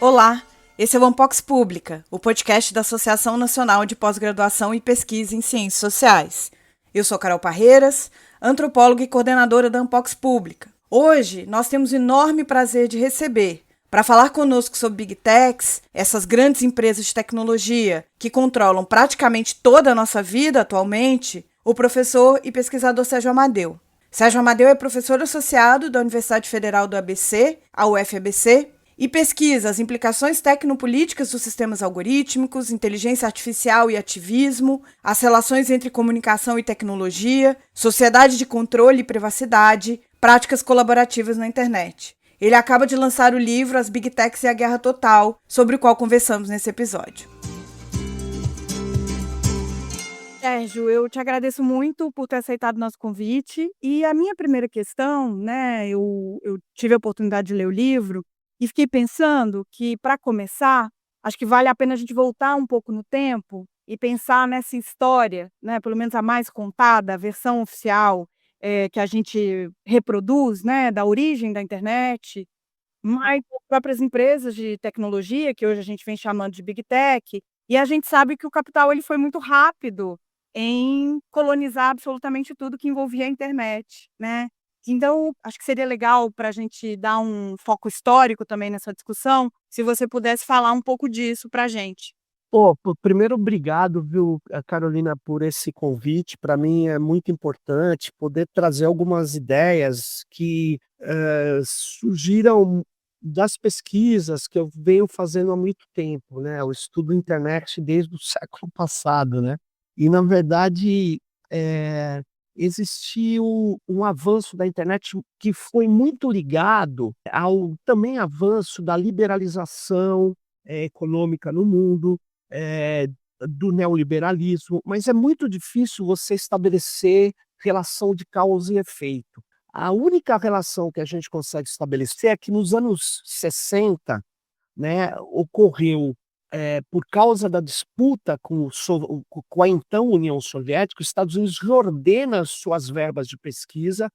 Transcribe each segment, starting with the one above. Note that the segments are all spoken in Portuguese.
Olá, esse é o Unpox Pública, o podcast da Associação Nacional de Pós-Graduação e Pesquisa em Ciências Sociais. Eu sou Carol Parreiras, antropóloga e coordenadora da Unpox Pública. Hoje nós temos o enorme prazer de receber, para falar conosco sobre Big Techs, essas grandes empresas de tecnologia que controlam praticamente toda a nossa vida atualmente, o professor e pesquisador Sérgio Amadeu. Sérgio Amadeu é professor associado da Universidade Federal do ABC, a UFABC, e pesquisa as implicações tecnopolíticas dos sistemas algorítmicos, inteligência artificial e ativismo, as relações entre comunicação e tecnologia, sociedade de controle e privacidade, práticas colaborativas na internet. Ele acaba de lançar o livro As Big Techs e a Guerra Total, sobre o qual conversamos nesse episódio. Sérgio, eu te agradeço muito por ter aceitado o nosso convite. E a minha primeira questão, eu tive a oportunidade de ler o livro e fiquei pensando que, para começar, acho que vale a pena a gente voltar um pouco no tempo e pensar nessa história, né, pelo menos a mais contada, a versão oficial, que a gente reproduz, né, da origem da internet, mas as próprias empresas de tecnologia, que hoje a gente vem chamando de Big Tech, e a gente sabe que o capital ele foi muito rápido em colonizar absolutamente tudo que envolvia a internet, né. Então, acho que seria legal para a gente dar um foco histórico também nessa discussão, se você pudesse falar um pouco disso para a gente. Primeiro obrigado, viu, Carolina, por esse convite. Para mim é muito importante poder trazer algumas ideias que, surgiram das pesquisas que eu venho fazendo há muito tempo, né. Eu estudo internet desde o século passado, né. E na verdade, eh, existiu um avanço da internet que foi muito ligado ao também avanço da liberalização, econômica no mundo, eh, do neoliberalismo, mas é muito difícil você estabelecer relação de causa e efeito. A única relação que a gente consegue estabelecer é que nos anos 60, né, ocorreu, por causa da disputa com a então União Soviética, os Estados Unidos reordena suas verbas de pesquisa,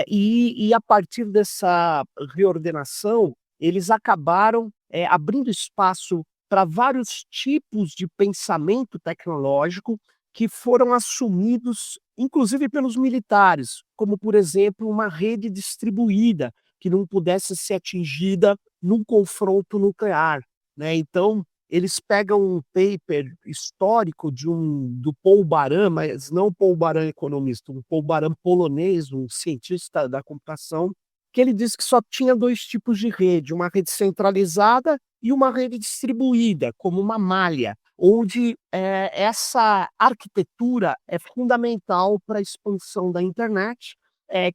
e a partir dessa reordenação, eles acabaram, abrindo espaço para vários tipos de pensamento tecnológico que foram assumidos, inclusive pelos militares, como, por exemplo, uma rede distribuída que não pudesse ser atingida num confronto nuclear, né. Então, eles pegam um paper histórico do Paul Baran, mas não Paul Baran economista, um Paul Baran polonês, um cientista da computação, que ele diz que só tinha 2 tipos de rede, uma rede centralizada e uma rede distribuída, como uma malha, onde, essa arquitetura é fundamental para a expansão da internet,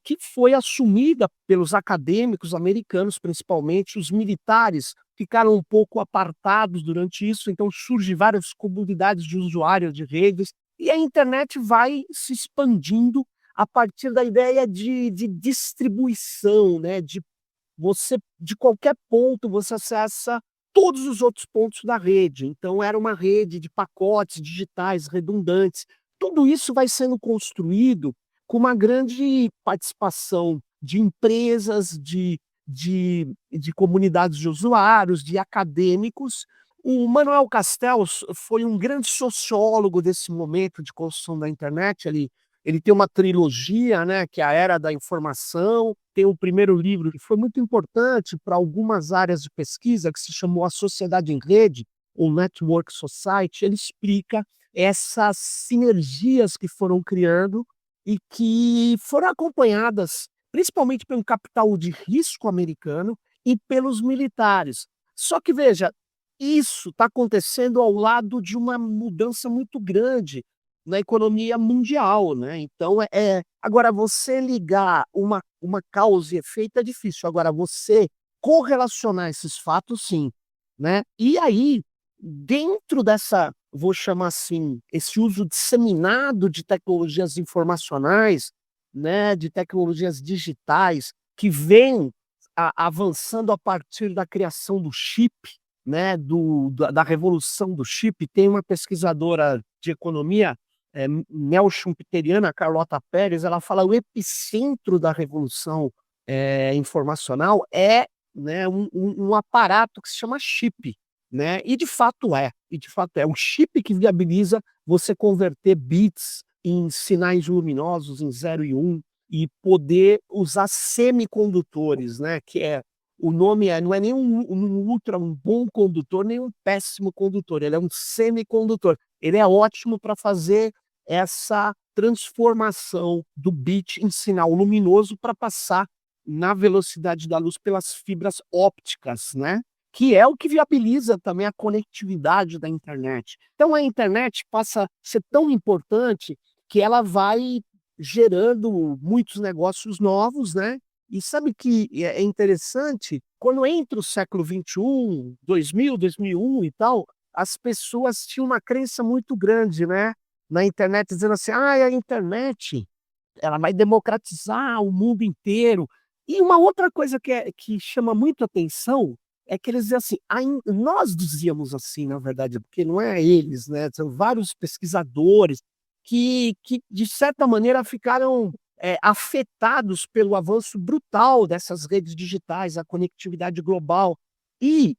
que foi assumida pelos acadêmicos americanos, principalmente. Os militares ficaram um pouco apartados durante isso, então surgem várias comunidades de usuários de redes, e a internet vai se expandindo a partir da ideia de distribuição, né, de qualquer ponto você acessa todos os outros pontos da rede. Então era uma rede de pacotes digitais redundantes. Tudo isso vai sendo construído com uma grande participação de empresas, de comunidades de usuários, de acadêmicos. O Manuel Castells foi um grande sociólogo desse momento de construção da internet. Ele tem uma trilogia, né, que é a Era da Informação, tem o primeiro livro que foi muito importante para algumas áreas de pesquisa, que se chamou A Sociedade em Rede, ou Network Society. Ele explica essas sinergias que foram criando e que foram acompanhadas principalmente pelo capital de risco americano e pelos militares. Só que veja, isso está acontecendo ao lado de uma mudança muito grande na economia mundial, né. Então agora você ligar uma causa e efeito é difícil, agora você correlacionar esses fatos, sim, né. E aí, dentro dessa, vou chamar assim, esse uso disseminado de tecnologias informacionais, né, de tecnologias digitais, que vem avançando a partir da criação do chip, né, da revolução do chip. Tem uma pesquisadora de economia, neo-schumpeteriana, Carlota Pérez, ela fala: o epicentro da revolução, informacional é né, um aparato que se chama chip, né, e de fato é um chip que viabiliza você converter bits em sinais luminosos, em 0 e 1, e poder usar semicondutores, né, que é o nome não é nem um bom condutor, nem um péssimo condutor, ele é um semicondutor. Ele é ótimo para fazer essa transformação do bit em sinal luminoso para passar na velocidade da luz pelas fibras ópticas, né, que é o que viabiliza também a conectividade da internet. Então a internet passa a ser tão importante que ela vai gerando muitos negócios novos, né, e sabe que é interessante, quando entra o século XXI, 2000, 2001 e tal, as pessoas tinham uma crença muito grande, né, na internet, dizendo assim: "Ah, a internet ela vai democratizar o mundo inteiro". E uma outra coisa que chama muito atenção, é que eles dizem assim, nós dizíamos assim, na verdade, porque não é eles, né, são vários pesquisadores que de certa maneira ficaram, afetados pelo avanço brutal dessas redes digitais, a conectividade global e,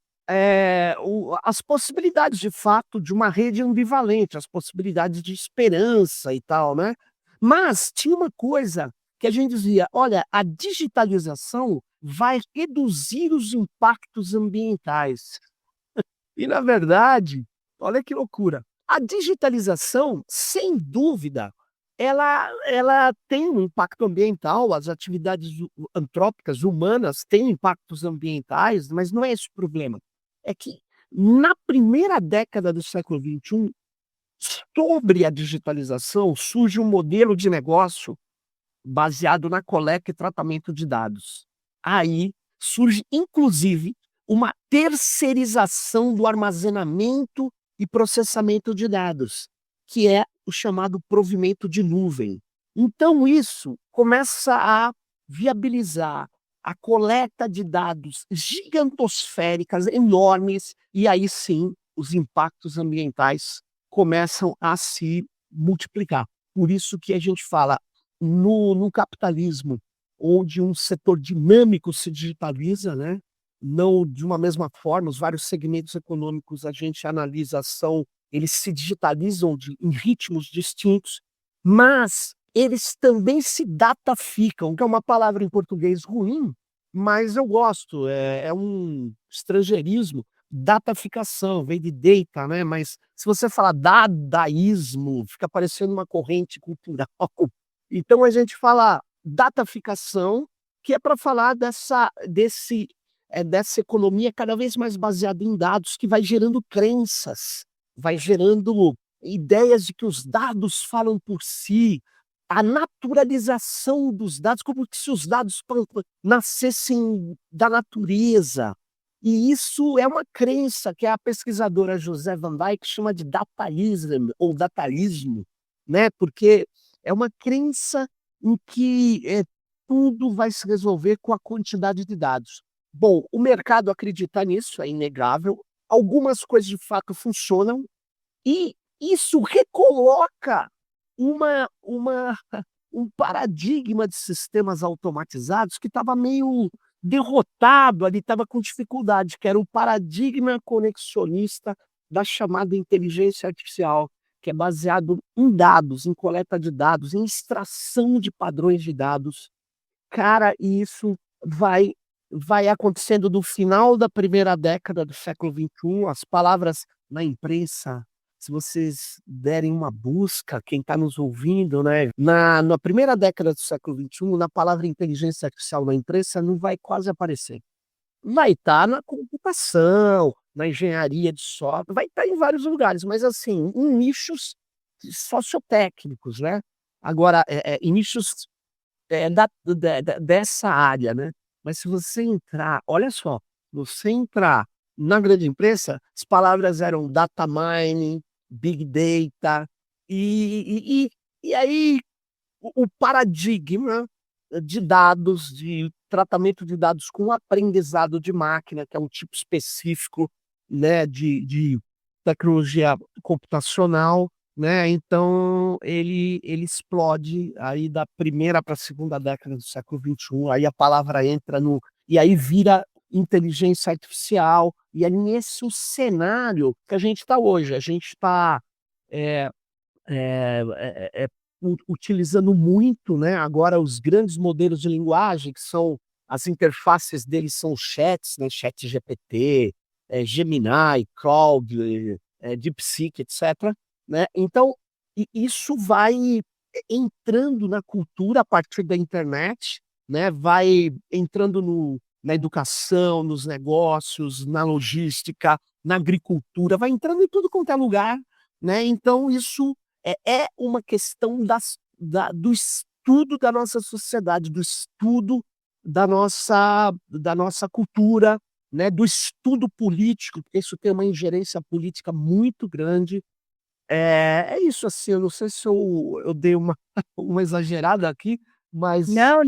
as possibilidades de fato de uma rede ambivalente, as possibilidades de esperança e tal, né. Mas tinha uma coisa que a gente dizia: "Olha, a digitalização vai reduzir os impactos ambientais". E na verdade, olha que loucura, a digitalização, sem dúvida, ela tem um impacto ambiental, as atividades antrópicas humanas têm impactos ambientais, mas não é esse o problema. É que na primeira década do século XXI, sobre a digitalização, surge um modelo de negócio baseado na coleta e tratamento de dados. Aí surge, inclusive, uma terceirização do armazenamento e processamento de dados, que é o chamado provimento de nuvem. Então, isso começa a viabilizar a coleta de dados gigantosféricas, enormes, e aí sim os impactos ambientais começam a se multiplicar. Por isso que a gente fala no capitalismo, onde um setor dinâmico se digitaliza, né, não de uma mesma forma, os vários segmentos econômicos a gente analisa eles se digitalizam em ritmos distintos, mas eles também se dataficam, que é uma palavra em português ruim, mas eu gosto, é um estrangeirismo, dataficação, vem de data, né, mas se você falar dadaísmo, fica parecendo uma corrente cultural. Então a gente fala dataficação, que é para falar dessa economia cada vez mais baseada em dados, que vai gerando crenças, vai gerando ideias de que os dados falam por si, a naturalização dos dados, como se os dados nascessem da natureza. E isso é uma crença que a pesquisadora José Van Dijk chama de dataísmo ou dataísmo, né, porque é uma crença em que, tudo vai se resolver com a quantidade de dados. Bom, o mercado acredita nisso, é inegável. Algumas coisas de fato funcionam e isso recoloca uma um paradigma de sistemas automatizados que estava meio derrotado ali, estava com dificuldade, que era o paradigma conexionista da chamada inteligência artificial, que é baseado em dados, em coleta de dados, em extração de padrões de dados. Cara, e isso vai vai acontecendo no final da primeira década do século XXI, as palavras na imprensa, se vocês derem uma busca, quem está nos ouvindo, né, na primeira década do século XXI, na palavra inteligência artificial na imprensa não vai quase aparecer. Vai estar na computação, na engenharia de software, vai estar em vários lugares, mas assim, em nichos sociotécnicos, né. Agora, em nichos dessa área, né. Mas se você entrar olha só, você entrar na grande imprensa, as palavras eram data mining, big data, e e e aí o paradigma de dados, de tratamento de dados com aprendizado de máquina, que é um tipo específico, né, de tecnologia computacional, né, então ele explode aí da primeira para a segunda década do século XXI, aí a palavra entra no e aí vira inteligência artificial, e é nesse o cenário que a gente está hoje. A gente está utilizando muito, né, agora os grandes modelos de linguagem, que são as interfaces deles são chats, né, ChatGPT, Gemini, Claude, DeepSeek, etc., né. Então, isso vai entrando na cultura a partir da internet, né, vai entrando na educação, nos negócios, na logística, na agricultura, vai entrando em tudo quanto é lugar, né. Então isso é uma questão do estudo da nossa sociedade, do estudo da nossa cultura, né, do estudo político, porque isso tem uma ingerência política muito grande. É isso, assim, eu não sei se eu dei uma uma exagerada aqui, mas Não,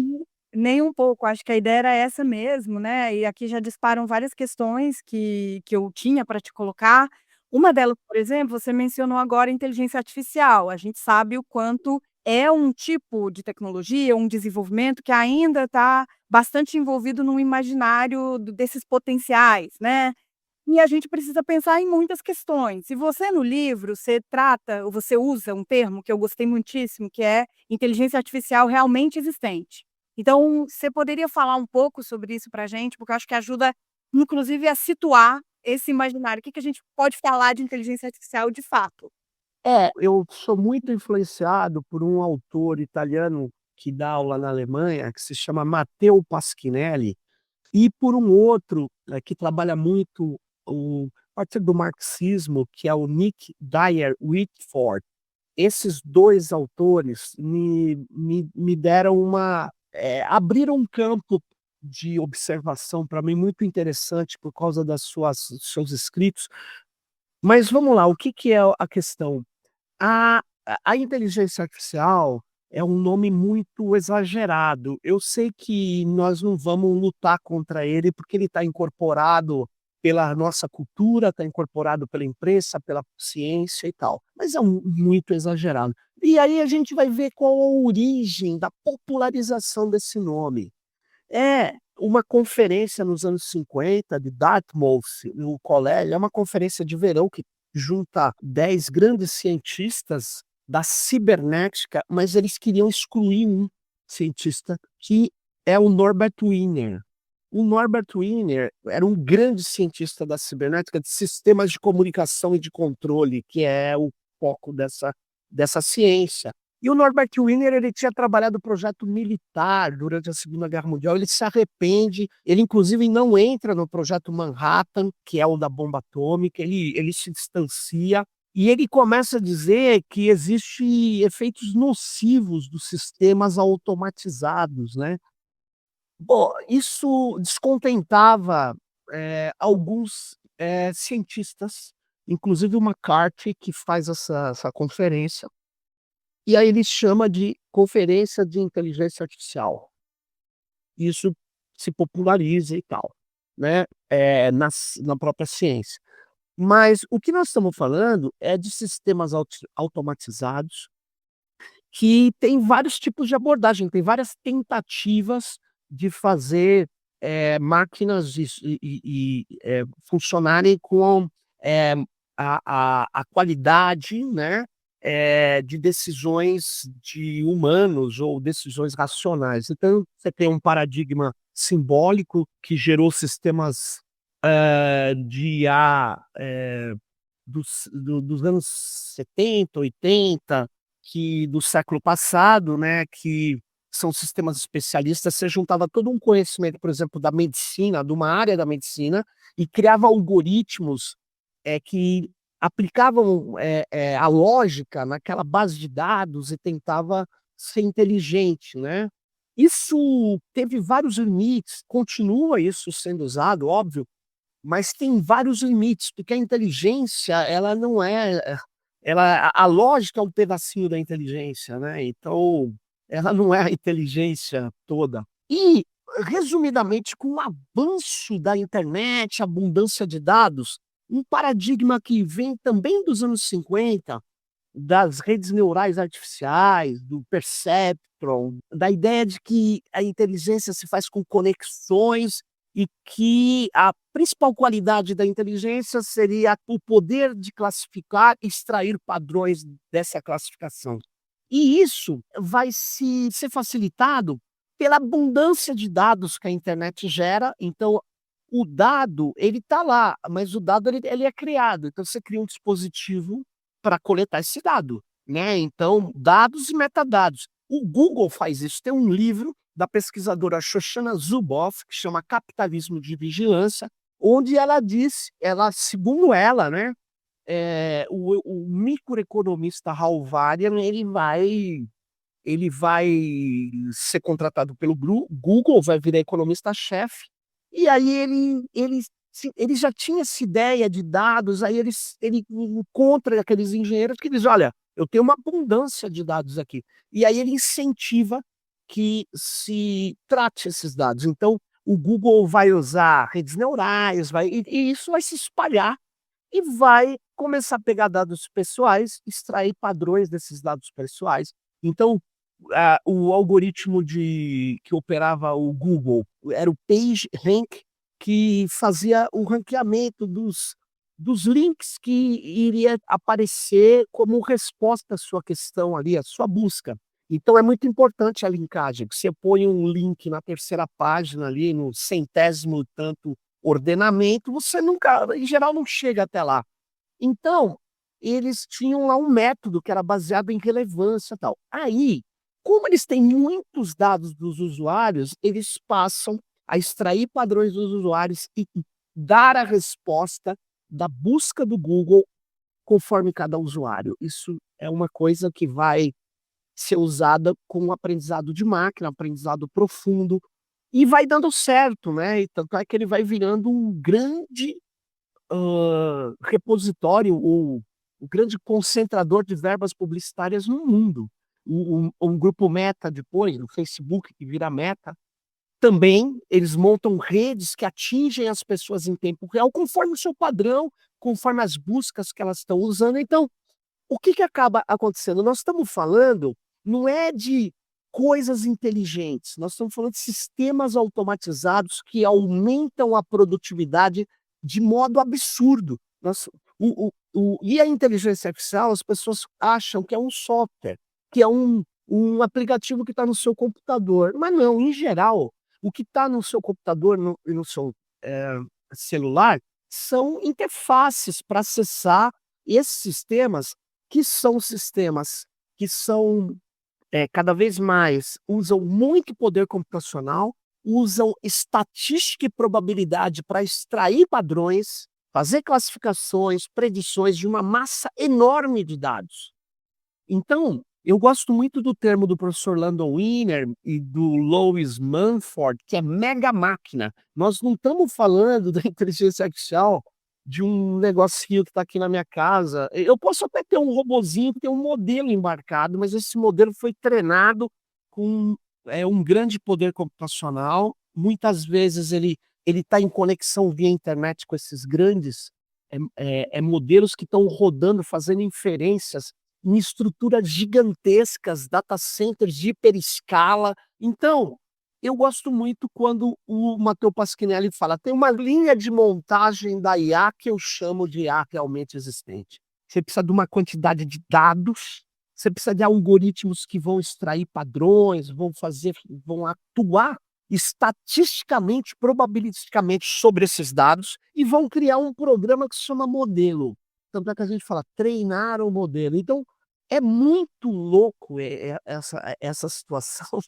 nem um pouco, acho que a ideia era essa mesmo, né, e aqui já disparam várias questões que eu tinha para te colocar. Uma delas, por exemplo, você mencionou agora a inteligência artificial, a gente sabe o quanto é um tipo de tecnologia, um desenvolvimento que ainda está bastante envolvido no imaginário desses potenciais, né, e a gente precisa pensar em muitas questões. Se você no livro, você trata ou você usa um termo que eu gostei muitíssimo, que é inteligência artificial realmente existente. Então, você poderia falar um pouco sobre isso para a gente? Porque eu acho que ajuda, inclusive, a situar esse imaginário. O que que a gente pode falar de inteligência artificial de fato? eu sou muito influenciado por um autor italiano que dá aula na Alemanha, que se chama Matteo Pasquinelli, e por um outro, que trabalha muito a partir do marxismo, que é o Nick Dyer Whitford. Esses 2 autores me deram abriram um campo de observação para mim muito interessante por causa das suas dos seus escritos. Mas vamos lá, o que que é a questão? A inteligência artificial é um nome muito exagerado. Eu sei que nós não vamos lutar contra ele, porque ele está incorporado pela nossa cultura, está incorporado pela imprensa, pela ciência e tal, mas é muito exagerado. E aí a gente vai ver qual a origem da popularização desse nome. É uma conferência nos anos 50 de Dartmouth, no colégio, é uma conferência de verão que junta 10 grandes cientistas da cibernética, mas eles queriam excluir um cientista, que é o Norbert Wiener. O Norbert Wiener era um grande cientista da cibernética, de sistemas de comunicação e de controle, que é o foco dessa ciência. E o Norbert Wiener, ele tinha trabalhado projeto militar durante a Segunda Guerra Mundial, ele se arrepende, ele inclusive não entra no projeto Manhattan, que é o da bomba atômica, ele se distancia, e ele começa a dizer que existe efeitos nocivos dos sistemas automatizados, né. Bom, isso descontentava, alguns, cientistas, inclusive o McCarthy, que faz essa conferência, e aí ele chama de conferência de inteligência artificial. Isso se populariza e tal, né, na própria ciência. Mas o que nós estamos falando é de sistemas automatizados que tem vários tipos de abordagem, tem várias tentativas de fazer, máquinas funcionarem com, eh, a qualidade, né, de decisões de humanos ou decisões racionais. Então, você tem um paradigma simbólico que gerou sistemas, de IA, dos anos 70, 80, que do século passado, né, que são sistemas especialistas, você juntava todo um conhecimento, por exemplo, da medicina, de uma área da medicina, e criava algoritmos, que aplicavam, a lógica naquela base de dados e tentava ser inteligente, né. Isso teve vários limites, continua isso sendo usado, óbvio, mas tem vários limites, porque a inteligência ela não ela a lógica é um pedacinho da inteligência, né, então, ela não é a inteligência toda. E, resumidamente, com o avanço da internet, abundância de dados, um paradigma que vem também dos anos 50, das redes neurais artificiais, do perceptron, da ideia de que a inteligência se faz com conexões e que a principal qualidade da inteligência seria o poder de classificar e extrair padrões dessa classificação. E isso vai ser facilitado pela abundância de dados que a internet gera. Então, o dado, ele está lá, mas o dado ele é criado. Então, você cria um dispositivo para coletar esse dado, né? Então, dados e metadados. O Google faz isso. Tem um livro da pesquisadora Shoshana Zuboff, que chama Capitalismo de Vigilância, onde ela diz, segundo ela, né, o microeconomista Hal Varian, ele vai ser contratado pelo Google, vai virar economista-chefe, e aí ele já tinha essa ideia de dados, aí ele encontra aqueles engenheiros que dizem: olha, eu tenho uma abundância de dados aqui. E aí ele incentiva que se trate esses dados. Então, o Google vai usar redes neurais, e isso vai se espalhar e vai começar a pegar dados pessoais, extrair padrões desses dados pessoais. Então, o algoritmo que operava o Google era o PageRank, que fazia o ranqueamento dos links que iria aparecer como resposta à sua questão ali, à sua busca. Então é muito importante a linkagem, que você põe um link na terceira página ali, no centésimo tanto ordenamento, você nunca, em geral, não chega até lá. Então, eles tinham lá um método que era baseado em relevância e tal. Aí, como eles têm muitos dados dos usuários, eles passam a extrair padrões dos usuários e dar a resposta da busca do Google conforme cada usuário. Isso é uma coisa que vai ser usada com aprendizado de máquina, aprendizado profundo, e vai dando certo, né? E tanto é que ele vai virando um grande repositório, o grande concentrador de verbas publicitárias no mundo. Um grupo Meta depois, o Facebook, que vira Meta, também eles montam redes que atingem as pessoas em tempo real, conforme o seu padrão, conforme as buscas que elas estão usando. Então, o que acaba acontecendo? Nós estamos falando, não é de coisas inteligentes, nós estamos falando de sistemas automatizados que aumentam a produtividade de modo absurdo. E a inteligência artificial, as pessoas acham que é um software, que é um aplicativo que está no seu computador. Mas não, em geral, o que está no seu computador e no seu celular são interfaces para acessar esses sistemas, que são cada vez mais usam muito poder computacional, usam estatística e probabilidade para extrair padrões, fazer classificações, predições de uma massa enorme de dados. Então, eu gosto muito do termo do professor Landon Wiener e do Lois Mumford, que é mega máquina. Nós não estamos falando da inteligência artificial de um negocinho que está aqui na minha casa. Eu posso até ter um robozinho que tem um modelo embarcado, mas esse modelo foi treinado com um grande poder computacional. Muitas vezes ele está em conexão via internet com esses grandes modelos que estão rodando, fazendo inferências em estruturas gigantescas, data centers de hiperescala. Então, eu gosto muito quando o Matteo Pasquinelli fala: tem uma linha de montagem da IA que eu chamo de IA realmente existente. Você precisa de uma quantidade de dados, você precisa de algoritmos que vão extrair padrões, vão atuar estatisticamente, probabilisticamente sobre esses dados e vão criar um programa que se chama modelo. Tanto é que a gente fala treinar o modelo. Então, é muito louco essa situação,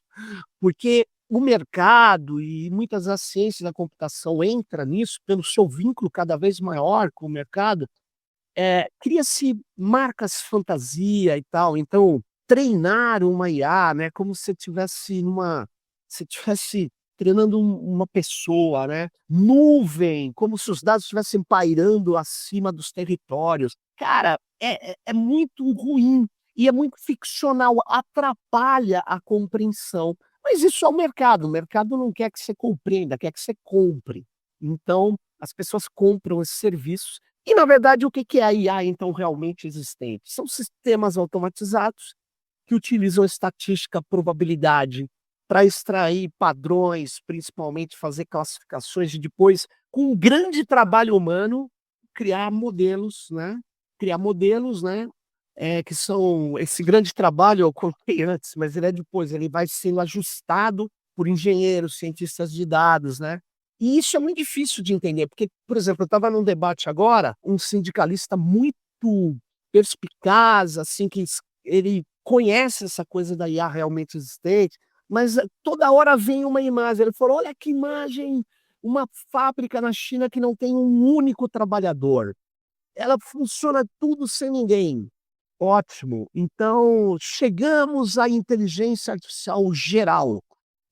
porque o mercado e muitas das ciências da computação entra nisso pelo seu vínculo cada vez maior com o mercado. Cria-se marcas fantasia e tal. Então, treinar uma IA, né, como se você tivesse treinando uma pessoa, né? Nuvem, como se os dados estivessem pairando acima dos territórios. Cara, é muito ruim e é muito ficcional, atrapalha a compreensão. Mas isso é o mercado não quer que você compreenda, quer que você compre. Então, as pessoas compram esses serviços. E, na verdade, o que é a IA, então, realmente existente? São sistemas automatizados que utilizam estatística, probabilidade para extrair padrões, principalmente fazer classificações e depois, com um grande trabalho humano, criar modelos, né, criar modelos, né, que são esse grande trabalho eu contei antes, mas ele é depois, ele vai sendo ajustado por engenheiros, cientistas de dados, né. E isso é muito difícil de entender, porque, por exemplo, eu estava num debate agora, um sindicalista muito perspicaz, assim, ele conhece essa coisa da IA realmente existente, mas toda hora vem uma imagem, ele falou: "Olha que imagem, uma fábrica na China que não tem um único trabalhador, ela funciona tudo sem ninguém". Ótimo, então chegamos à inteligência artificial geral.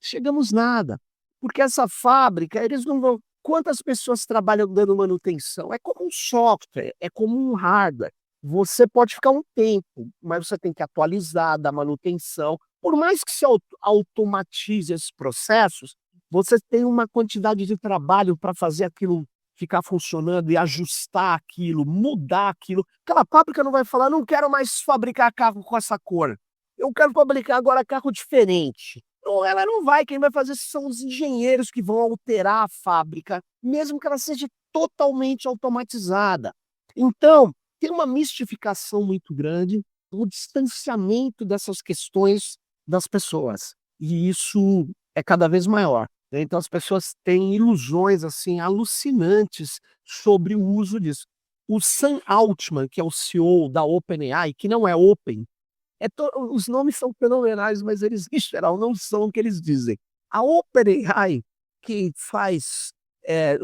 Chegamos nada, porque essa fábrica eles não vão quantas pessoas trabalham dando manutenção? É como um software, é como um hardware. Você pode ficar um tempo, mas você tem que atualizar, dar manutenção. Por mais que se automatize esses processos, você tem uma quantidade de trabalho para fazer aquilo ficar funcionando e ajustar aquilo, mudar aquilo. Aquela fábrica não vai falar: "Não quero mais fabricar carro com essa cor, eu quero fabricar agora carro diferente". Não, ela não vai, quem vai fazer são os engenheiros que vão alterar a fábrica, mesmo que ela seja totalmente automatizada. Então, tem uma mistificação muito grande, o distanciamento dessas questões das pessoas, e isso é cada vez maior, né. Então as pessoas têm ilusões, assim, alucinantes sobre o uso disso. O Sam Altman, que é o CEO da OpenAI, que não é open, os nomes são fenomenais, mas eles em geral não são o que eles dizem. A OpenAI, que faz,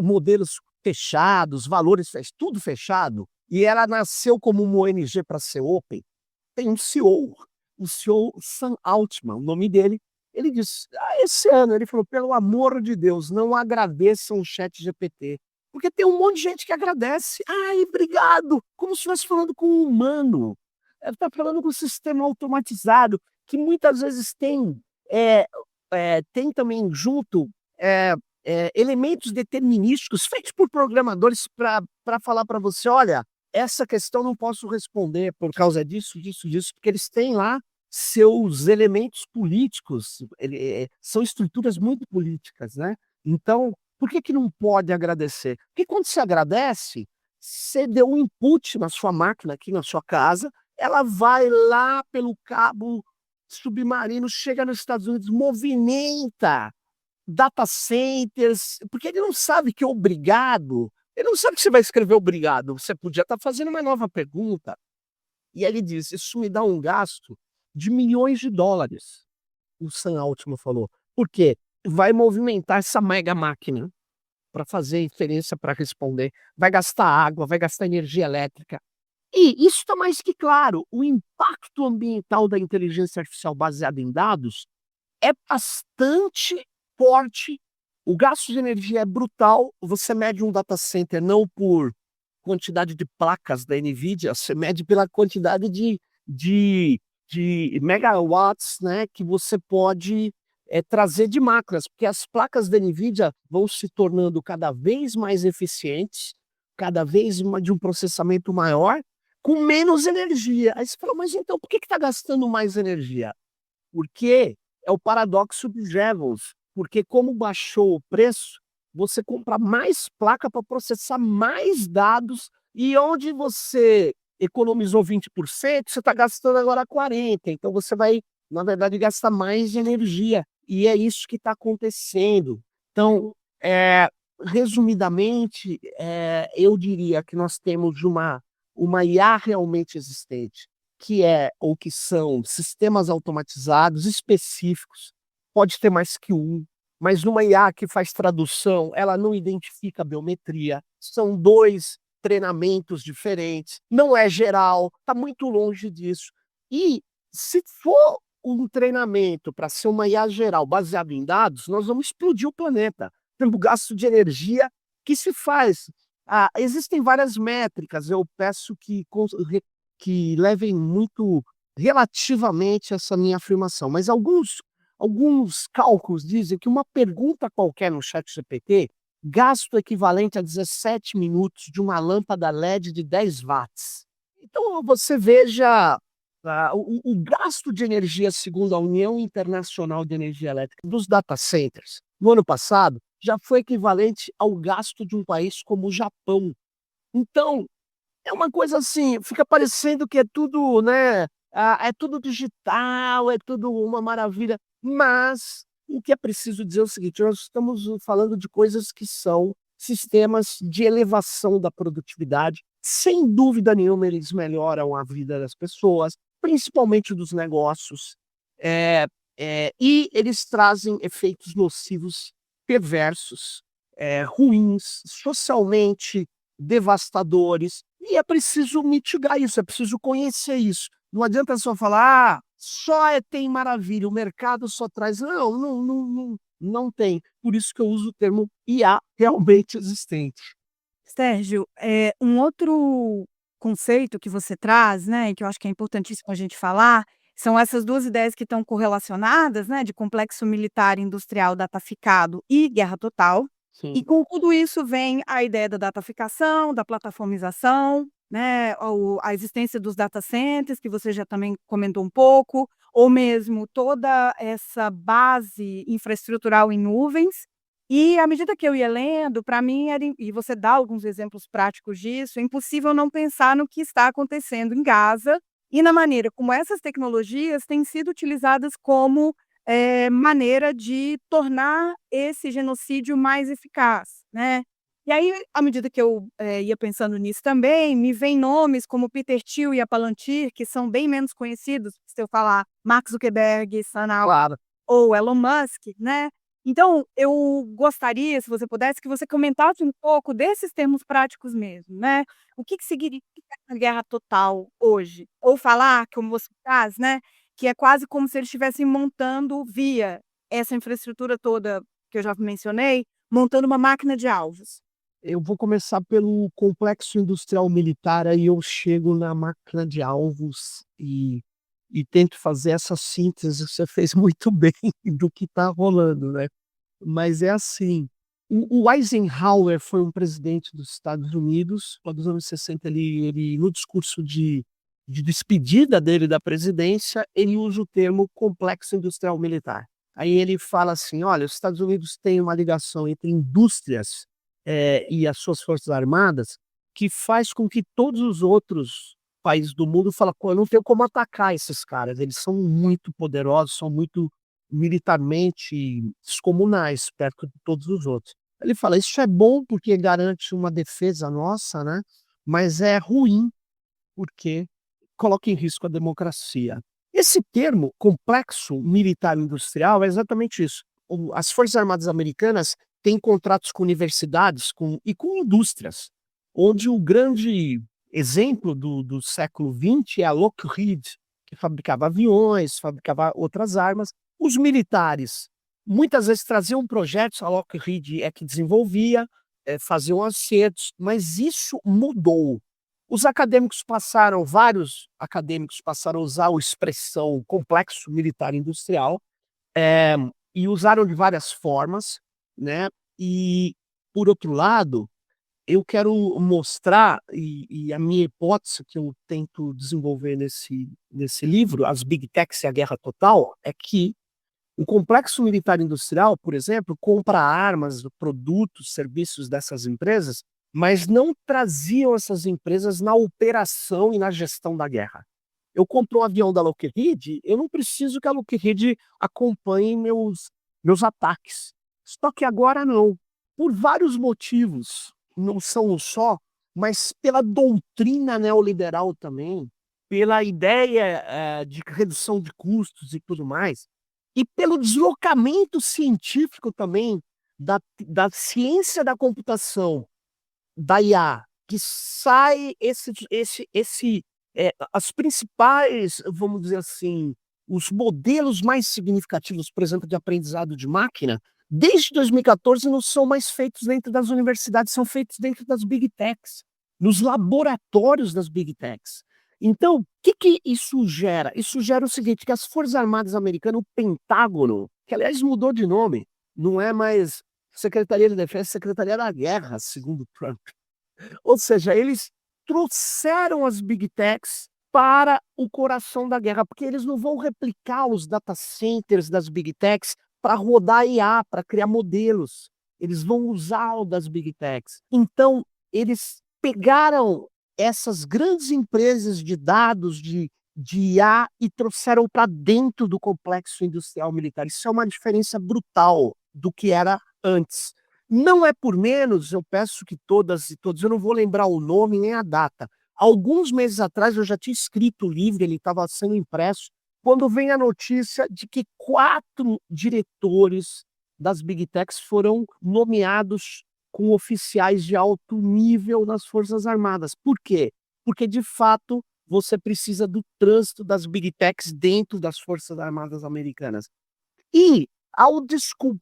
modelos fechados, valores tudo fechado, e ela nasceu como uma ONG para ser open, tem um CEO, o CEO Sam Altman, o nome dele, ele disse: esse ano", ele falou: "Pelo amor de Deus, não agradeçam o ChatGPT", porque tem um monte de gente que agradece. "Ai, obrigado", como se estivesse falando com um humano. Está falando com um sistema automatizado, que muitas vezes eh tem também junto, eh elementos determinísticos feitos por programadores para falar para você: "Olha, essa questão não posso responder por causa disso, disso, disso", porque eles têm lá seus elementos políticos, são estruturas muito políticas, né. Então, por que que não pode agradecer? Porque quando você agradece, você deu um input na sua máquina aqui na sua casa, ela vai lá pelo cabo submarino, chega nos Estados Unidos, movimenta data centers, porque ele não sabe que obrigado, ele não sabe que você vai escrever obrigado, você podia estar fazendo uma nova pergunta. E ele disse: "Isso me dá um gasto de milhões de dólares", o Sam Altman falou. Por quê? Vai movimentar essa mega máquina para fazer inferência, para responder, vai gastar água, vai gastar energia elétrica. E isso está mais que claro, o impacto ambiental da inteligência artificial baseada em dados é bastante forte, o gasto de energia é brutal, você mede um data center não por quantidade de placas da NVIDIA, você mede pela quantidade de megawatts, né, que você pode, trazer de máquinas, porque as placas da NVIDIA vão se tornando cada vez mais eficientes, cada vez de um processamento maior, com menos energia. Aí você fala: "Mas então por que está gastando mais energia?" Porque é o paradoxo de Jevons, porque como baixou o preço, você compra mais placa para processar mais dados, e onde você economizou 20%, você está gastando agora 40%, então você vai, na verdade, gastar mais de energia, e é isso que está acontecendo. Então, resumidamente, eu diria que nós temos uma IA realmente existente, que é ou que são sistemas automatizados específicos, pode ter mais que um, mas numa IA que faz tradução, ela não identifica a biometria, são 2 treinamentos diferentes, não é geral, está muito longe disso. E se for um treinamento para ser uma IA geral baseado em dados, nós vamos explodir o planeta, pelo gasto de energia que se faz. Existem várias métricas, eu peço que levem muito relativamente essa minha afirmação, mas alguns cálculos dizem que uma pergunta qualquer no ChatGPT gasta o equivalente a 17 minutos de uma lâmpada LED de 10 watts. Então você veja O gasto de energia, segundo a União Internacional de Energia Elétrica, dos data centers, no ano passado, já foi equivalente ao gasto de um país como o Japão. Então, é uma coisa assim, fica parecendo que é tudo, né, é tudo digital, é tudo uma maravilha, mas o que é preciso dizer é o seguinte: nós estamos falando de coisas que são sistemas de elevação da produtividade. Sem dúvida nenhuma, eles melhoram a vida das pessoas, principalmente dos negócios, eh e eles trazem efeitos nocivos perversos, ruins, socialmente devastadores, e é preciso mitigar isso, é preciso conhecer isso. Não adianta só falar: "Ah, só tem maravilha, o mercado só traz", não tem. Por isso que eu uso o termo IA realmente existente. Sérgio, um outro conceito que você traz, né, e que eu acho que é importantíssimo a gente falar, são essas 2 ideias que estão correlacionadas, né, de complexo militar industrial dataficado e guerra total. E Sim. com tudo isso vem a ideia da dataficação, da plataformização, né, a existência dos data centers, que você já também comentou um pouco, ou mesmo toda essa base infraestrutural em nuvens. E à medida que eu ia lendo, para mim era e você dá alguns exemplos práticos disso, é impossível não pensar no que está acontecendo em Gaza e na maneira como essas tecnologias têm sido utilizadas como, maneira de tornar esse genocídio mais eficaz, né. E aí, à medida que eu, ia pensando nisso também, me vêm nomes como Peter Thiel e a Palantir, que são bem menos conhecidos, se eu falar Mark Zuckerberg, Sam Claro. ou Elon Musk, né. Então, eu gostaria, se você pudesse, que você comentasse um pouco desses termos práticos mesmo, né. O que que significa a guerra total hoje? Ou falar, como você traz, né, que é quase como se eles estivessem montando via essa infraestrutura toda que eu já mencionei, montando uma máquina de alvos. Eu vou começar pelo complexo industrial militar, aí eu chego na máquina de alvos e tento fazer essa síntese, você fez muito bem do que está rolando, né. Mas é assim, o Eisenhower foi um presidente dos Estados Unidos, lá dos anos 60, ele no discurso de despedida dele da presidência, ele usa o termo complexo industrial militar. Aí ele fala assim: "Olha, os Estados Unidos têm uma ligação entre indústrias, e as suas forças armadas, que faz com que todos os outros países do mundo falam: 'Pô, eu não tenho como atacar esses caras, eles são muito poderosos, são muito militarmente descomunais perto de todos os outros'". Ele fala: "Isso é bom porque garante uma defesa nossa, né, mas é ruim porque coloca em risco a democracia". Esse termo complexo militar industrial é exatamente isso. As Forças Armadas Americanas têm contratos com universidades e com indústrias, onde o grande exemplo do século XX é a Lockheed, que fabricava aviões, fabricava outras armas. Os militares muitas vezes traziam projetos, a Lockheed é que desenvolvia, faziam acertos, mas isso mudou. Vários acadêmicos passaram a usar a expressão complexo militar industrial, eh, e usaram de várias formas, né, e, por outro lado, eu quero mostrar, e a minha hipótese que eu tento desenvolver nesse livro, As Big Techs e a Guerra Total, é que o complexo militar industrial, por exemplo, compra armas, produtos, serviços dessas empresas, mas não traziam essas empresas na operação e na gestão da guerra. Eu compro um avião da Lockheed, eu não preciso que a Lockheed acompanhe meus ataques. Só que agora não, por vários motivos, não são um só, mas pela doutrina neoliberal também, pela ideia, de redução de custos e tudo mais, e pelo deslocamento científico também da ciência da computação, da IA, que sai as principais, vamos dizer assim, os modelos mais significativos, por exemplo, de aprendizado de máquina, desde 2014 não são mais feitos dentro das universidades, são feitos dentro das Big Techs, nos laboratórios das Big Techs. Então, o que que isso gera? Isso gera o seguinte, que as Forças Armadas Americanas, o Pentágono, que aliás mudou de nome, não é mais Secretaria de Defesa, é Secretaria da Guerra, segundo Trump. Ou seja, eles trouxeram as Big Techs para o coração da guerra, porque eles não vão replicar os data centers das Big Techs para rodar IA, para criar modelos. Eles vão usar o das Big Techs. Então, eles pegaram essas grandes empresas de dados, de IA, e trouxeram para dentro do complexo industrial militar. Isso é uma diferença brutal do que era antes. Não é por menos, eu peço que todas e todos, eu não vou lembrar o nome nem a data. Alguns meses atrás eu já tinha escrito o livro, ele estava sendo impresso, quando vem a notícia de que 4 diretores das Big Techs foram nomeados com oficiais de alto nível nas Forças Armadas. Por quê? Porque, de fato, você precisa do trânsito das Big Techs dentro das Forças Armadas americanas. E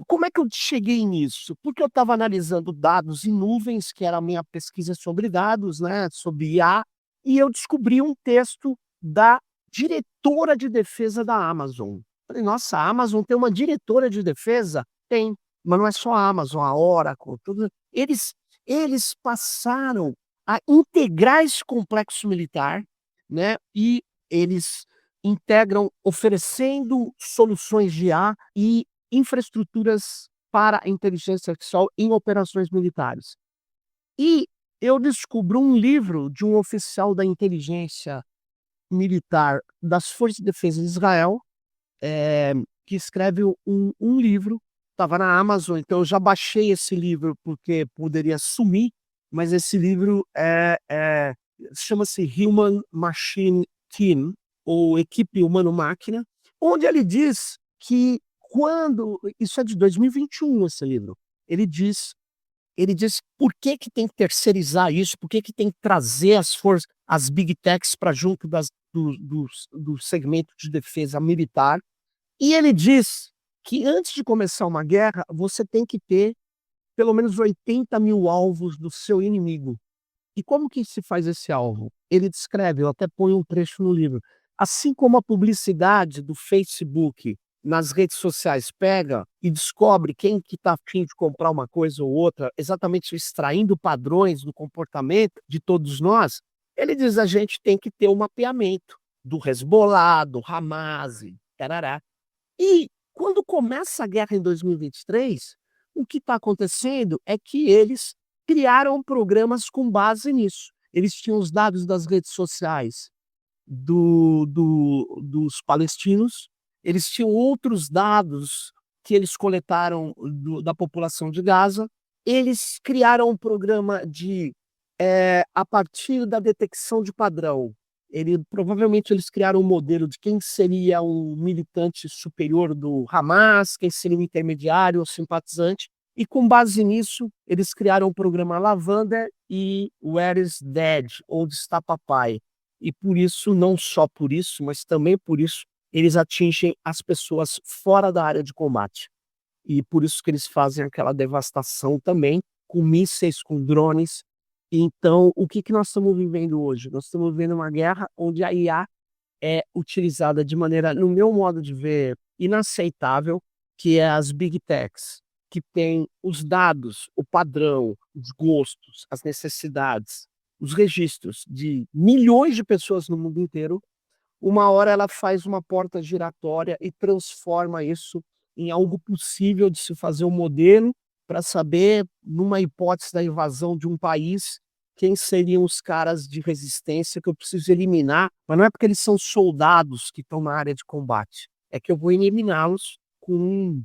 como é que eu cheguei nisso? Porque eu estava analisando dados em nuvens, que era a minha pesquisa sobre dados, né, sobre IA, e eu descobri um texto da diretora de defesa da Amazon. Falei: "Nossa, a Amazon tem uma diretora de defesa?" Tem, mas não é só a Amazon, a Oracle, tudo eles passaram a integrar esse complexo militar, né, e eles integram oferecendo soluções de IA e infraestruturas para a inteligência artificial em operações militares. E eu descubro um livro de um oficial da inteligência militar das Forças de Defesa de Israel, que escreve um livro, estava na Amazon, então eu já baixei esse livro porque poderia sumir, mas esse livro chama-se Human Machine Team, ou Equipe Humano-Máquina, onde ele diz que isso é de 2021 esse livro, ele diz por que tem que terceirizar isso, por que tem que trazer as Big Techs para junto do segmento de defesa militar. E ele diz que antes de começar uma guerra, você tem que ter pelo menos 80.000 alvos do seu inimigo. E como que se faz esse alvo? Ele descreve, eu até ponho um trecho no livro. Assim como a publicidade do Facebook nas redes sociais pega e descobre quem que está a fim de comprar uma coisa ou outra, exatamente extraindo padrões do comportamento de todos nós, ele diz: a gente tem que ter um mapeamento do Hezbollah, do Hamas, tarará. E quando começa a guerra em 2023, o que está acontecendo é que eles criaram programas com base nisso. Eles tinham os dados das redes sociais dos palestinos, eles tinham outros dados que eles coletaram da população de Gaza, eles criaram um programa a partir da detecção de padrão. Provavelmente eles criaram um modelo de quem seria um militante superior do Hamas, quem seria um intermediário ou simpatizante, e com base nisso, eles criaram o programa Lavender e Where is Dad? Onde está papai? E por isso, não só por isso, mas também por isso, eles atingem as pessoas fora da área de combate. E por isso que eles fazem aquela devastação também, com mísseis, com drones. Então, o que nós estamos vivendo hoje? Nós estamos vivendo uma guerra onde a IA é utilizada de maneira, no meu modo de ver, inaceitável, que é as Big Techs, que têm os dados, o padrão, os gostos, as necessidades, os registros de milhões de pessoas no mundo inteiro. Uma hora ela faz uma porta giratória e transforma isso em algo possível de se fazer um modelo para saber, numa hipótese da invasão de um país, quem seriam os caras de resistência que eu preciso eliminar, mas não é porque eles são soldados que estão na área de combate, é que eu vou eliminá-los com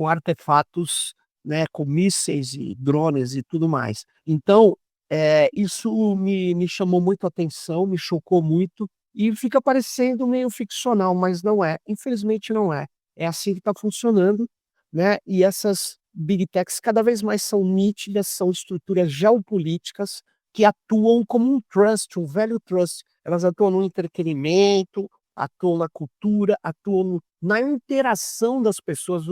artefatos, né, com mísseis e drones e tudo mais. Então, isso me chamou muito a atenção, me chocou muito, e fica parecendo meio ficcional, mas não é, infelizmente não é. É assim que está funcionando, né, e essas Big Techs cada vez mais são nítidas, são estruturas geopolíticas que atuam como um trust, um velho trust. Elas atuam no entretenimento, atuam na cultura, atuam na interação das pessoas.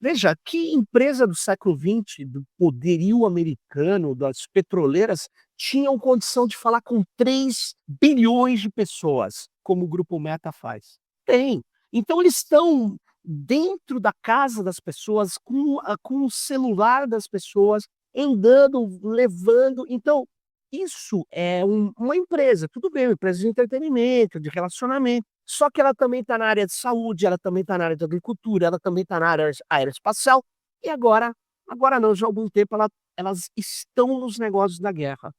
Veja, que empresa do século XX, do poderio americano, das petroleiras, tinham condição de falar com 3 bilhões de pessoas, como o Grupo Meta faz? Tem. Então eles estão dentro da casa das pessoas, com o celular das pessoas, andando, levando. Então, isso é uma empresa, tudo bem, uma empresa de entretenimento, de relacionamento, só que ela também está na área de saúde, ela também está na área de agricultura, ela também está na área aeroespacial, e agora não, já há algum tempo elas estão nos negócios da guerra.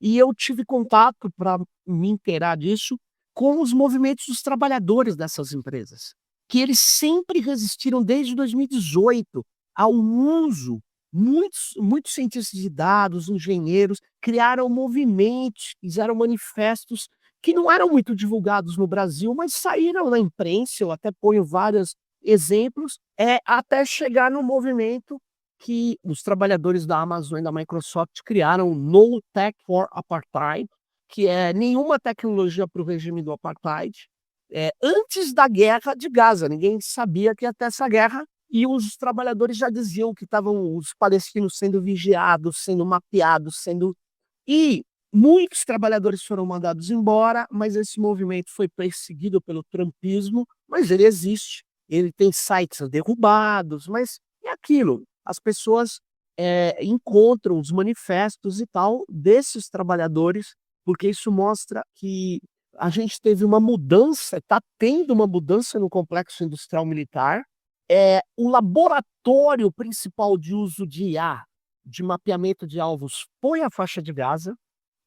E eu tive contato para me inteirar disso com os movimentos dos trabalhadores dessas empresas, que eles sempre resistiram desde 2018 ao uso. Muitos cientistas de dados, engenheiros, criaram movimentos, fizeram manifestos que não eram muito divulgados no Brasil, mas saíram na imprensa. Eu até ponho vários exemplos, até chegar no movimento que os trabalhadores da Amazon e da Microsoft criaram, No Tech for Apartheid, que é nenhuma tecnologia para o regime do apartheid, antes da guerra de Gaza. Ninguém sabia que ia ter essa guerra, e os trabalhadores já diziam que estavam os palestinos sendo vigiados, sendo mapeados, e muitos trabalhadores foram mandados embora, mas esse movimento foi perseguido pelo trumpismo, mas ele existe, ele tem sites derrubados, mas é aquilo, as pessoas encontram os manifestos e tal desses trabalhadores, porque isso mostra que a gente teve uma mudança, está tendo uma mudança no complexo industrial militar. O laboratório principal de uso de IA, de mapeamento de alvos, foi a faixa de Gaza.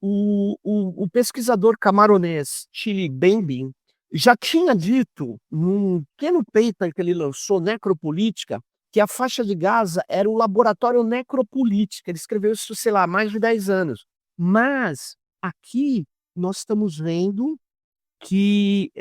O pesquisador camaronês Chili Bembin já tinha dito, num pequeno paper que ele lançou, Necropolítica, que a faixa de Gaza era o laboratório necropolítica. Ele escreveu isso, sei lá, há mais de 10 anos. Mas aqui nós estamos vendo que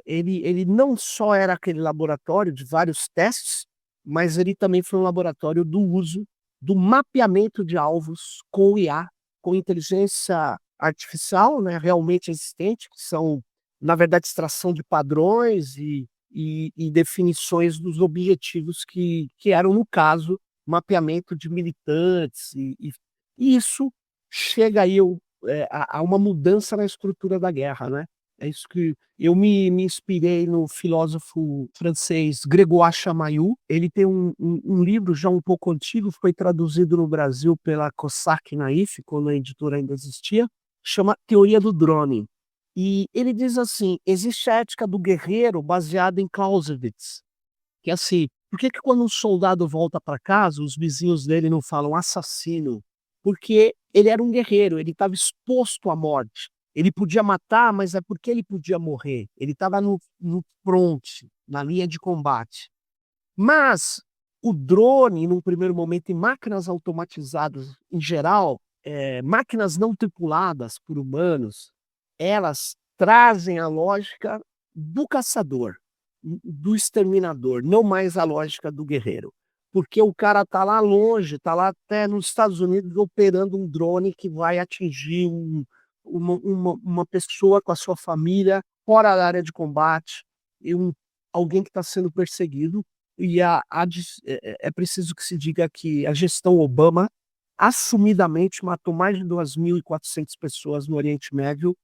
ele não só era aquele laboratório de vários testes, mas ele também foi um laboratório do uso do mapeamento de alvos com IA, com inteligência artificial, né, realmente existente, que são, na verdade, extração de padrões e definições dos objetivos que eram, no caso, mapeamento de militantes, e isso chega aí a uma mudança na estrutura da guerra, né? É isso que eu me inspirei no filósofo francês Grégoire Chamayou. Ele tem um livro já um pouco antigo, foi traduzido no Brasil pela Cosac Naif, quando a editora ainda existia, chama Teoria do Drone. E ele diz assim: existe a ética do guerreiro baseada em Clausewitz, que é assim, por que quando um soldado volta para casa, os vizinhos dele não falam assassino? Porque ele era um guerreiro, ele estava exposto à morte. Ele podia matar, mas é porque ele podia morrer. Ele estava no front, na linha de combate. Mas o drone, num primeiro momento, e máquinas automatizadas em geral, máquinas não tripuladas por humanos, elas trazem a lógica do caçador, do exterminador, não mais a lógica do guerreiro. Porque o cara está lá longe, está lá até nos Estados Unidos operando um drone que vai atingir uma pessoa com a sua família fora da área de combate, e alguém que está sendo perseguido. E é preciso que se diga que a gestão Obama assumidamente matou mais de 2.400 pessoas no Oriente Médio,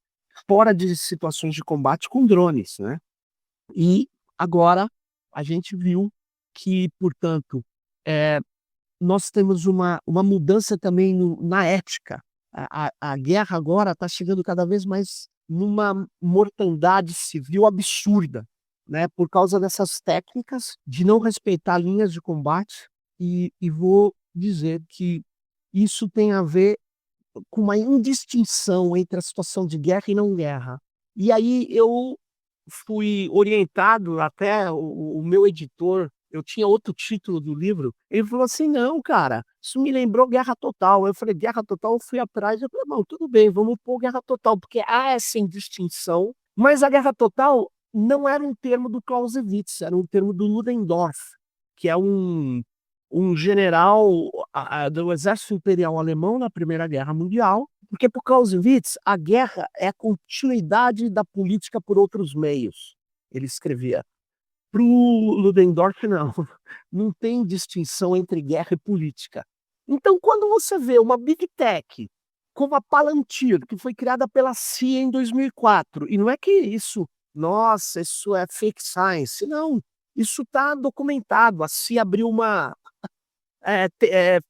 fora de situações de combate com drones, né? E agora a gente viu que, portanto, nós temos uma mudança também na ética. A guerra agora está chegando cada vez mais numa mortandade civil absurda, né, por causa dessas técnicas de não respeitar linhas de combate, e vou dizer que isso tem a ver com uma indistinção entre a situação de guerra e não guerra. E aí eu fui orientado, até o meu editor, eu tinha outro título do livro, ele falou assim: "Não, cara, isso me lembrou Guerra Total". Eu falei: "Guerra Total?". Eu fui atrás, eu falei: "Não, tudo bem, vamos pôr Guerra Total", porque há essa indistinção, mas a Guerra Total não era um termo do Clausewitz, era um termo do Ludendorff, que é um general do exército imperial alemão na Primeira Guerra Mundial, porque para o Clausewitz a guerra é a continuidade da política por outros meios, ele escrevia. Para o Ludendorff não, não tem distinção entre guerra e política. Então quando você vê uma Big Tech, como a Palantir, que foi criada pela CIA em 2004, e não é que isso, nossa, isso é fake science, não, isso está documentado, a CIA abriu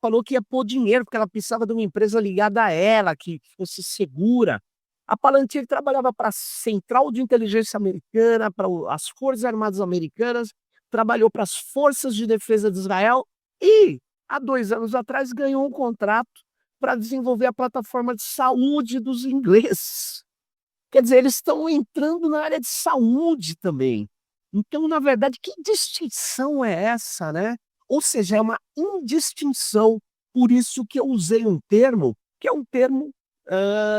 falou que ia pôr dinheiro, porque ela precisava de uma empresa ligada a ela, que fosse segura. A Palantir trabalhava para a Central de Inteligência Americana, para as Forças Armadas Americanas, trabalhou para as Forças de Defesa de Israel e, há 2 anos atrás, ganhou um contrato para desenvolver a plataforma de saúde dos ingleses. Quer dizer, eles estão entrando na área de saúde também. Então, na verdade, que distinção é essa, né? Ou seja, é uma indistinção. Por isso que eu usei um termo, que é um termo,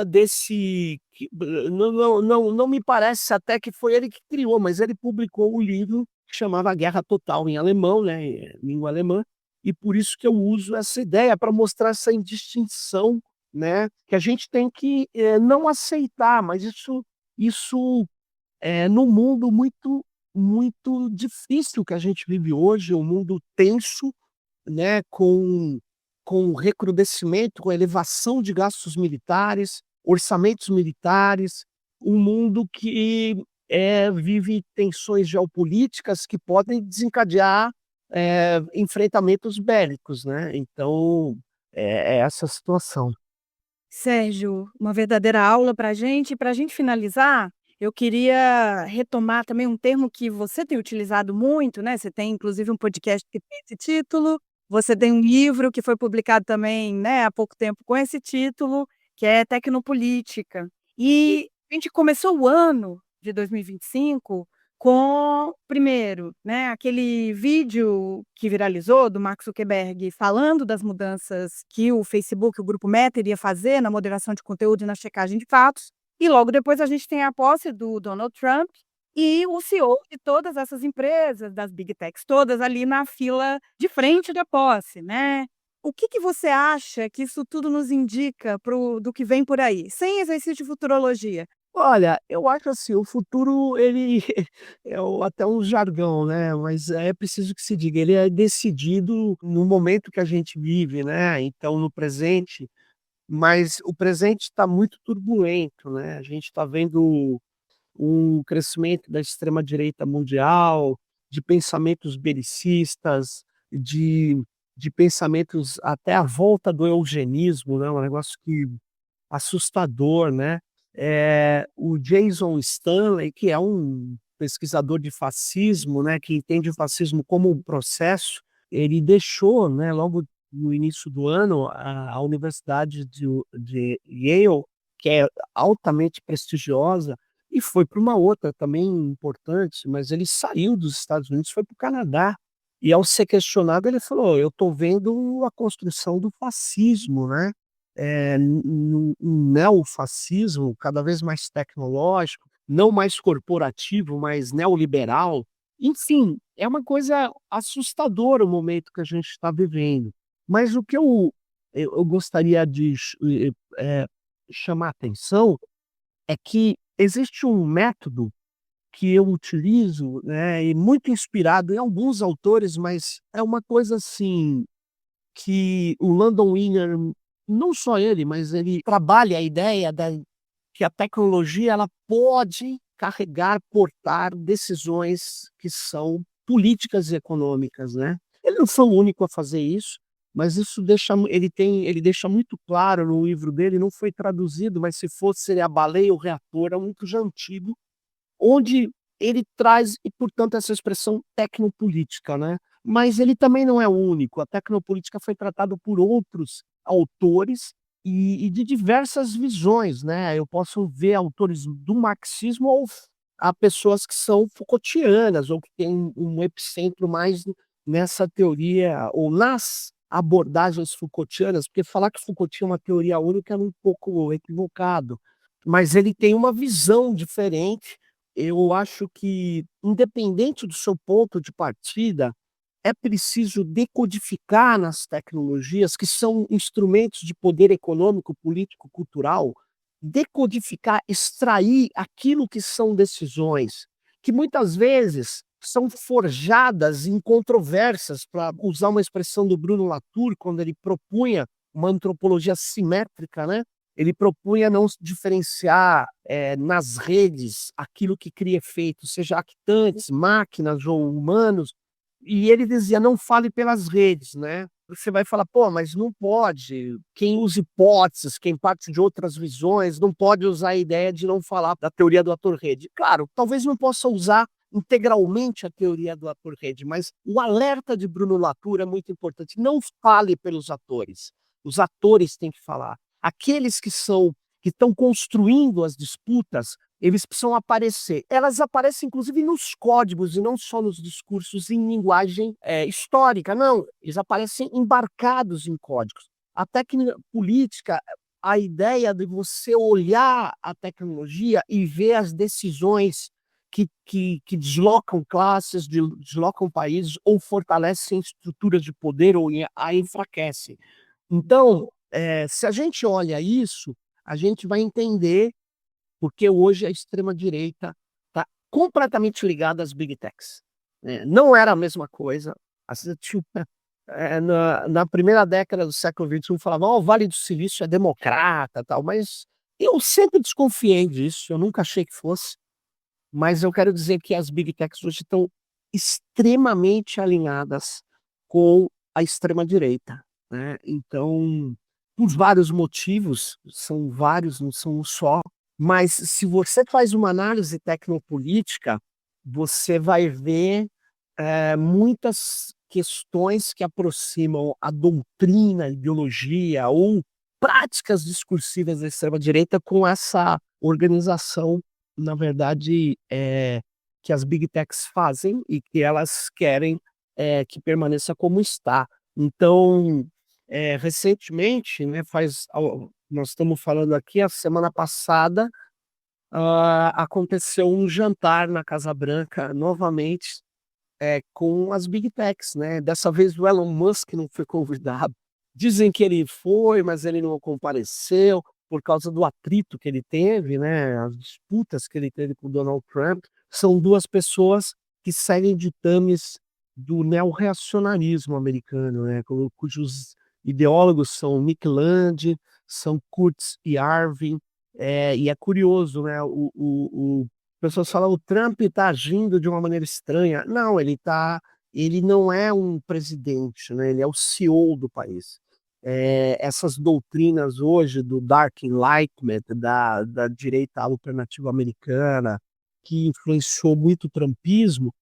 desse que não me parece até que foi ele que criou, mas ele publicou um livro que chamava Guerra Total, em alemão, né, em língua alemã, e por isso que eu uso essa ideia, para mostrar essa indistinção, né, que a gente tem que, não aceitar, mas isso num mundo muito difícil que a gente vive hoje, um mundo tenso, né, com recrudescimento, com elevação de gastos militares, orçamentos militares, um mundo que, vive tensões geopolíticas que podem desencadear, enfrentamentos bélicos, né. Então, é essa a situação. Sérgio, uma verdadeira aula para a gente. E para a gente finalizar, eu queria retomar também um termo que você tem utilizado muito, né? Você tem inclusive um podcast que tem esse título, você tem um livro que foi publicado também, né, há pouco tempo com esse título, que é Tecnopolítica. E a gente começou o ano de 2025 com, primeiro, né, aquele vídeo que viralizou do Mark Zuckerberg falando das mudanças que o Facebook, o grupo Meta, iria fazer na moderação de conteúdo e na checagem de fatos. E logo depois a gente tem a posse do Donald Trump e o CEO de todas essas empresas, das Big Techs todas ali na fila de frente da posse, né. O que que você acha que isso tudo nos indica do que vem por aí? Sem exercício de futurologia. Olha, eu acho assim, o futuro ele até um jargão, né, mas é preciso que se diga, ele é decidido no momento que a gente vive, né, então no presente, mas o presente está muito turbulento, né, a gente está vendo um crescimento da extrema direita mundial, de pensamentos belicistas, de de pensamentos até a volta do eugenismo, né, um negócio que assustador, né. O Jason Stanley, que é um pesquisador de fascismo, né, que entende o fascismo como um processo, ele deixou, né, logo no início do ano, a universidade de Yale, que é altamente prestigiosa, e foi para uma outra também importante, mas ele saiu dos Estados Unidos, foi para o Canadá. E ao ser questionado, ele falou: "Eu estou vendo a construção do fascismo, né". Um neofascismo cada vez mais tecnológico, não mais corporativo, mas neoliberal. Enfim, é uma coisa assustadora o momento que a gente está vivendo. Mas o que eu gostaria de chamar a atenção é que existe um método que eu utilizo, né, e muito inspirado em alguns autores, mas é uma coisa assim que o Landon Winer, não só ele, mas ele trabalha a ideia da que a tecnologia ela pode carregar, portar decisões que são políticas e econômicas, né. Ele não foi o único a fazer isso, mas isso ele deixa muito claro no livro dele, não foi traduzido, mas se fosse seria A Baleia e o Reator, é um livro já antigo, onde ele traz e, portanto, essa expressão tecnopolítica, né. Mas ele também não é o único, a tecnopolítica foi tratado por outros autores e de diversas visões, né. Eu posso ver autores do marxismo ou a pessoas que são Foucaultianas ou que têm um epicentro mais nessa teoria ou nas abordagens Foucaultianas, porque falar que Foucault tinha uma teoria única é um pouco equivocado, mas ele tem uma visão diferente. Eu acho que, independente do seu ponto de partida, é preciso decodificar nas tecnologias, que são instrumentos de poder econômico, político, cultural, decodificar, extrair aquilo que são decisões, que muitas vezes são forjadas em controvérsias, para usar uma expressão do Bruno Latour, quando ele propunha uma antropologia simétrica, né? Ele propunha não diferenciar, nas redes aquilo que cria efeito, seja actantes, máquinas ou humanos, E ele dizia: "Não fale pelas redes", né. Você vai falar: "Pô, mas não pode, quem usa hipóteses, quem parte de outras visões, não pode usar a ideia de não falar da teoria do ator-rede". Claro, talvez não possa usar integralmente a teoria do ator-rede, mas o alerta de Bruno Latour é muito importante. Não fale pelos atores, os atores têm que falar. Aqueles que estão construindo as disputas, eles precisam aparecer. Elas aparecem inclusive nos códigos e não só nos discursos em linguagem, histórica, não, eles aparecem embarcados em códigos. A técnica política, a ideia de você olhar a tecnologia e ver as decisões que deslocam classes, deslocam países ou fortalecem estruturas de poder ou a enfraquecem. Então, se a gente olha isso, a gente vai entender porque hoje a extrema-direita está completamente ligada às big techs, né. Não era a mesma coisa, assim, tinha na primeira década do século XXI falavam: "Ó, o Vale do Silício é democrata, tal", mas eu sempre desconfiei disso, eu nunca achei que fosse, mas eu quero dizer que as big techs hoje estão extremamente alinhadas com a extrema-direita, né. Então, por vários motivos, são vários, não são um só, mas se você faz uma análise tecnopolítica, você vai ver, muitas questões que aproximam a doutrina, a ideologia ou práticas discursivas da extrema-direita com essa organização, na verdade, que as big techs fazem e que elas querem, que permaneça como está. Então, recentemente, né, nós estamos falando aqui, a semana passada, aconteceu um jantar na Casa Branca novamente, com as big techs, né, dessa vez o Elon Musk não foi convidado. Dizem que ele foi, mas ele não compareceu, por causa do atrito que ele teve, né, as disputas que ele teve com o Donald Trump. São 2 pessoas que seguem ditames do neorreacionarismo americano, né, cujos ideólogos são Nick Land, são Kurtz e Arvin, e é curioso, né, o pessoas falam: "O Trump está agindo de uma maneira estranha". Não, ele não é um presidente, né, ele é o CEO do país. Essas doutrinas hoje do Dark Enlightenment, da direita alternativa americana, que influenciou muito o trumpismo,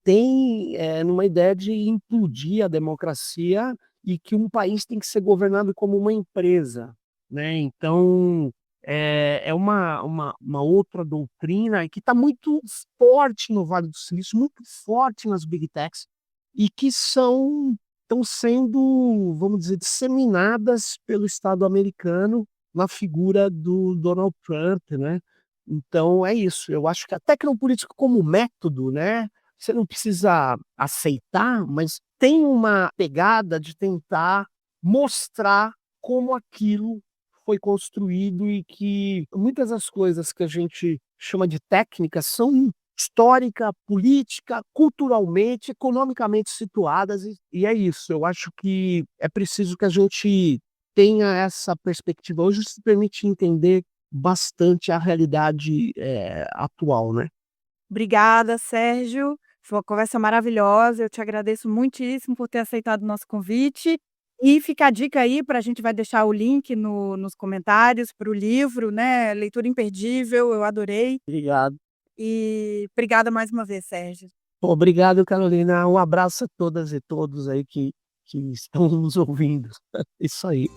tem, numa ideia de implodir a democracia e que um país tem que ser governado como uma empresa, né. Então, é uma outra doutrina e que está muito forte no Vale do Silício, muito forte nas big techs, e que estão sendo, vamos dizer, disseminadas pelo Estado americano na figura do Donald Trump, né. Então é isso, eu acho que a tecnopolítica como método, né, você não precisa aceitar, mas tem uma pegada de tentar mostrar como aquilo foi construído e que muitas das coisas que a gente chama de técnicas são histórica, política, culturalmente, economicamente situadas e é isso. Eu acho que é preciso que a gente tenha essa perspectiva. Hoje isso permite entender bastante a realidade, atual, né. Obrigada, Sérgio. Foi uma conversa maravilhosa. Eu te agradeço muitíssimo por ter aceitado o nosso convite. E fica a dica aí para a gente vai deixar o link nos comentários para o livro, né? Leitura imperdível, eu adorei. Obrigado. E obrigada mais uma vez, Sérgio. Obrigado, Carolina. Um abraço a todas e todos aí que estão nos ouvindo. Isso aí.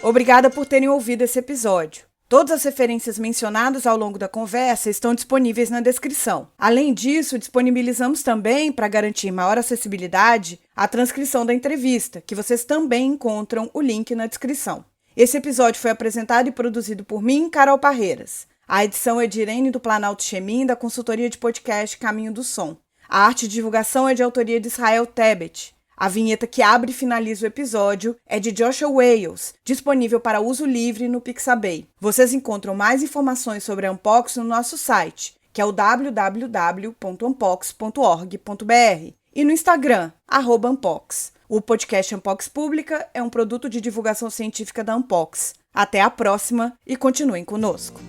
Obrigada por terem ouvido esse episódio. Todas as referências mencionadas ao longo da conversa estão disponíveis na descrição. Além disso, disponibilizamos também, para garantir maior acessibilidade, a transcrição da entrevista, que vocês também encontram o link na descrição. Esse episódio foi apresentado e produzido por mim, Carol Parreiras. A edição é de Irene do Planalto Chemin, da consultoria de podcast Caminho do Som. A arte de divulgação é de autoria de Israel Tebet. A vinheta que abre e finaliza o episódio é de Joshua Wales, disponível para uso livre no Pixabay. Vocês encontram mais informações sobre a Unpox no nosso site, que é o www.unpox.org.br, e no Instagram, @Unpox. O podcast Unpox Pública é um produto de divulgação científica da Unpox. Até a próxima e continuem conosco.